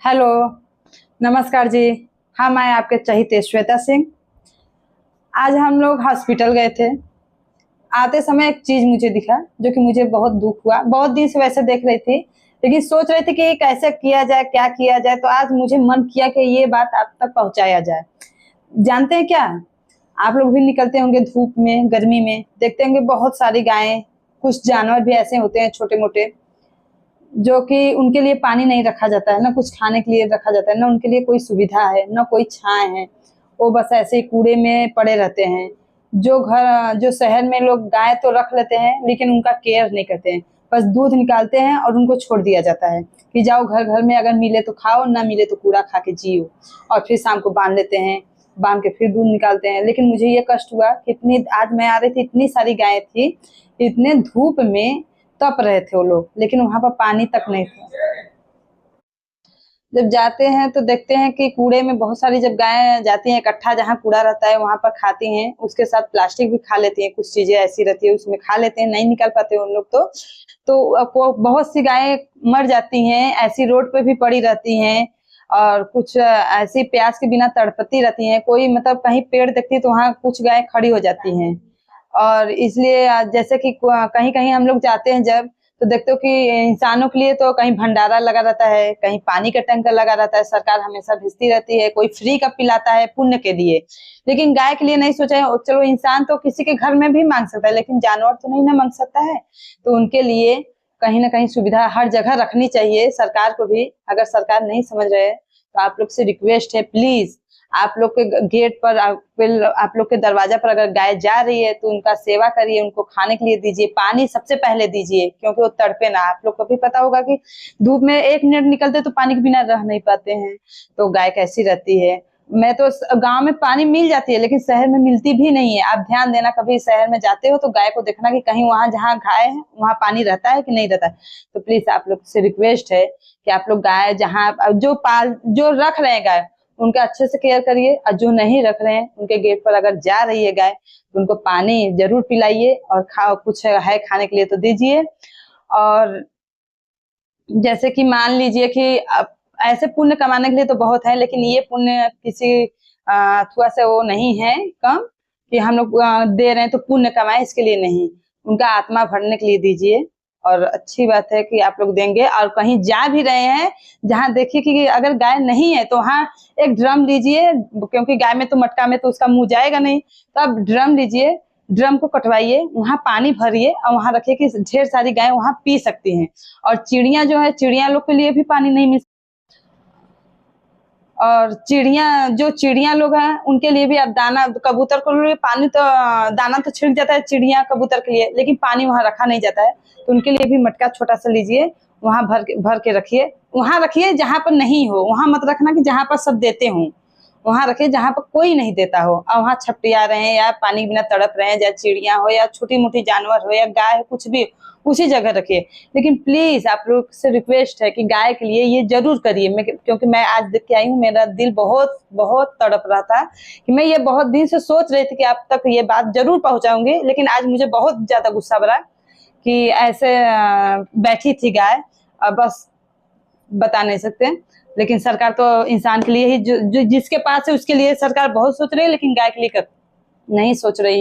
Hello, नमस्कार जी। हाँ, मैं आपके चहिते श्वेता सिंह। आज हम लोग हॉस्पिटल गए थे। आते समय एक चीज मुझे दिखा जो कि मुझे बहुत दुख हुआ। बहुत दिन से वैसे देख रही थी, लेकिन सोच रही थी कि कैसे किया जाए, क्या किया जाए। तो आज मुझे मन किया कि ये बात आप तक पहुंचाया जाए। जानते हैं क्या, आप लोग भी निकलते होंगे धूप में, गर्मी में, देखते होंगे बहुत सारी गायें, कुछ जानवर भी ऐसे होते हैं छोटे मोटे, जो कि उनके लिए पानी नहीं रखा जाता है, ना कुछ खाने के लिए रखा जाता है, ना उनके लिए कोई सुविधा है, ना कोई छांव है। वो बस ऐसे ही कूड़े में पड़े रहते हैं। जो शहर में लोग गाय तो रख लेते हैं, लेकिन उनका केयर नहीं करते हैं। बस दूध निकालते हैं और उनको छोड़ दिया जाता है कि जाओ घर घर में, अगर मिले तो खाओ, ना मिले तो कूड़ा खा के जियो। और फिर शाम को बांध लेते हैं, बांध के फिर दूध निकालते हैं। लेकिन मुझे ये कष्ट हुआ कि इतनी, आज मैं आ रही थी, इतनी सारी गायें थी, इतने धूप में तप रहे थे वो लोग, लेकिन वहां पर पानी तक नहीं था। जब जाते हैं तो देखते हैं कि कूड़े में बहुत सारी, जब गायें जाती हैं इकट्ठा, जहाँ कूड़ा रहता है वहां पर खाती हैं, उसके साथ प्लास्टिक भी खा लेती हैं, कुछ चीजें ऐसी रहती है उसमें खा लेते हैं, नहीं निकल पाते उन लोग। तो बहुत सी गायें मर जाती हैं, ऐसी रोड पे भी पड़ी रहती हैं। और कुछ ऐसी प्यास के बिना तड़पती रहती हैं। कोई मतलब कहीं पेड़ देखती है तो वहां कुछ गायें खड़ी हो जाती हैं। और इसलिए जैसे कि कहीं कहीं हम लोग जाते हैं जब, तो देखते हो कि इंसानों के लिए तो कहीं भंडारा लगा रहता है, कहीं पानी का टैंकर लगा रहता है, सरकार हमेशा भेजती रहती है, कोई फ्री का पिलाता है पुण्य के लिए। लेकिन गाय के लिए नहीं सोचा है। चलो, इंसान तो किसी के घर में भी मांग सकता है, लेकिन जानवर तो नहीं ना मांग सकता है। तो उनके लिए कहीं ना कहीं सुविधा हर जगह रखनी चाहिए सरकार को भी। अगर सरकार नहीं समझ रहे तो आप लोग से रिक्वेस्ट है, प्लीज आप लोग के गेट पर, आप लोग के दरवाजा पर अगर गाय जा रही है तो उनका सेवा करिए, उनको खाने के लिए दीजिए, पानी सबसे पहले दीजिए, क्योंकि वो तड़पे ना। आप लोग को भी पता होगा कि धूप में 1 मिनट निकलते तो पानी के बिना रह नहीं पाते हैं। तो गाय कैसी रहती है। मैं तो गांव में पानी मिल जाती है, लेकिन शहर में मिलती भी नहीं है। आप ध्यान देना, कभी शहर में जाते हो तो गाय को देखना कि कहीं वहां जहाँ गाय है वहां पानी रहता है कि नहीं रहता है। तो प्लीज आप लोग से रिक्वेस्ट है कि आप लोग गाय जहाँ जो रख रहे हैं गाय, उनका अच्छे से केयर करिए। और जो नहीं रख रहे हैं, उनके गेट पर अगर जा रही है गाय तो उनको पानी जरूर पिलाइए, और कुछ है खाने के लिए तो दीजिए। और जैसे कि मान लीजिए कि ऐसे पुण्य कमाने के लिए तो बहुत है, लेकिन ये पुण्य किसी थोड़ा से वो नहीं है कम, कि हम लोग दे रहे हैं तो पुण्य कमाए, इसके लिए नहीं। उनका आत्मा भरने के लिए दीजिए। और अच्छी बात है कि आप लोग देंगे। और कहीं जा भी रहे हैं जहाँ देखिए कि अगर गाय नहीं है तो वहाँ एक ड्रम लीजिए, क्योंकि गाय में तो मटका में तो उसका मुंह जाएगा नहीं। तो आप ड्रम लीजिए, ड्रम को कटवाइए, वहां पानी भरिए और वहां रखिए कि ढेर सारी गायें वहां पी सकती हैं। और चिड़िया जो है, चिड़िया लोग के लिए भी पानी नहीं मिल, और चिड़िया लोग हैं उनके लिए भी आप दाना, कबूतर को लिए पानी तो, दाना तो छिड़क जाता है चिड़िया कबूतर के लिए, लेकिन पानी वहां रखा नहीं जाता है। तो उनके लिए भी मटका छोटा सा लीजिए, वहां भर के रखिए। वहां रखिए जहां पर नहीं हो, वहां मत रखना कि जहां पर सब देते हों। वहां रखे जहां पर कोई नहीं देता हो, और वहां छपटिया रहे हैं या पानी के बिना तड़प रहे हैं, या चिड़िया हो या छोटी मोटी जानवर हो या गाय हो, कुछ भी, उसी जगह रखिए। लेकिन प्लीज आप लोग से रिक्वेस्ट है कि गाय के लिए ये जरूर करिए। क्योंकि मैं आज देख के आई हूँ, मेरा दिल बहुत बहुत तड़प रहा था कि मैं ये बहुत दिन से सोच रही थी कि आप तक ये बात जरूर पहुंचाऊंगी। लेकिन आज मुझे बहुत ज्यादा गुस्सा भरा कि ऐसे बैठी थी गाय, बस बता नहीं सकते। लेकिन सरकार तो इंसान के लिए ही, जो जिसके पास है उसके लिए सरकार बहुत सोच रही है, लेकिन गाय के लिए नहीं सोच रही है।